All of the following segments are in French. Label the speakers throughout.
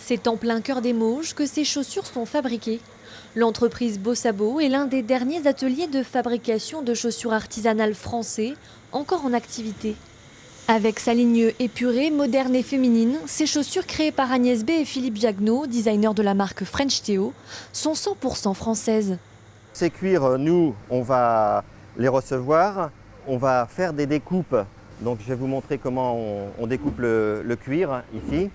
Speaker 1: C'est en plein cœur des Mauges que ces chaussures sont fabriquées. L'entreprise Bossabo est l'un des derniers ateliers de fabrication de chaussures artisanales français, encore en activité. Avec sa ligne épurée, moderne et féminine, ces chaussures créées par Agnès B et Philippe Jagnot, designers de la marque French Theo, sont 100% françaises.
Speaker 2: Ces cuirs, nous, on va les recevoir, on va faire des découpes. Donc je vais vous montrer comment on découpe le cuir ici.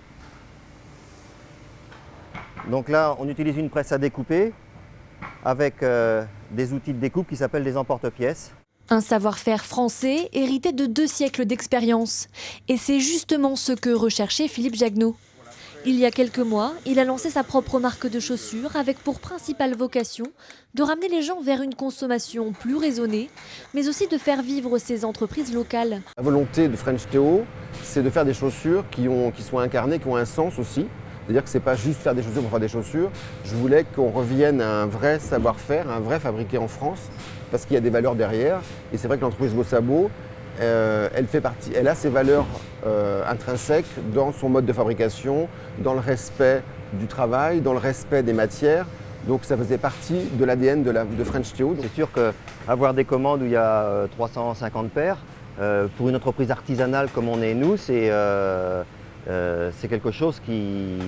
Speaker 2: Donc là, on utilise une presse à découper avec des outils de découpe qui s'appellent des emporte-pièces.
Speaker 1: Un savoir-faire français hérité de 2 siècles d'expérience. Et c'est justement ce que recherchait Philippe Jagnot. Il y a quelques mois, il a lancé sa propre marque de chaussures avec pour principale vocation de ramener les gens vers une consommation plus raisonnée, mais aussi de faire vivre ces entreprises locales.
Speaker 3: La volonté de French Theo, c'est de faire des chaussures qui soient incarnées, qui ont un sens aussi. C'est-à-dire que ce n'est pas juste faire des chaussures pour faire des chaussures. Je voulais qu'on revienne à un vrai savoir-faire, un vrai fabriqué en France, parce qu'il y a des valeurs derrière. Et c'est vrai que l'entreprise Bossabo, elle a ses valeurs intrinsèques dans son mode de fabrication, dans le respect du travail, dans le respect des matières. Donc ça faisait partie de l'ADN de French Theo.
Speaker 2: C'est sûr qu'avoir des commandes où il y a 350 paires, pour une entreprise artisanale comme on est nous, c'est quelque chose qui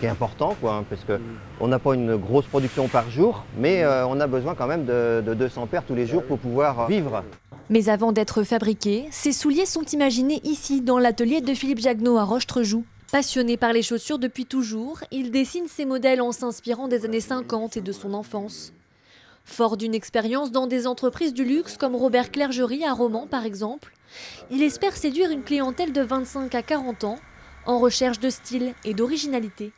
Speaker 2: est important, quoi, parce qu'on n'a pas une grosse production par jour, mais on a besoin quand même de 200 paires tous les jours pour pouvoir vivre.
Speaker 1: Mais avant d'être fabriqués, ces souliers sont imaginés ici, dans l'atelier de Philippe Jagnot à Roche-Trejoux. Passionné par les chaussures depuis toujours, il dessine ses modèles en s'inspirant des années 50 et de son enfance. Fort d'une expérience dans des entreprises du luxe comme Robert Clergerie à Romans par exemple, il espère séduire une clientèle de 25 à 40 ans en recherche de style et d'originalité.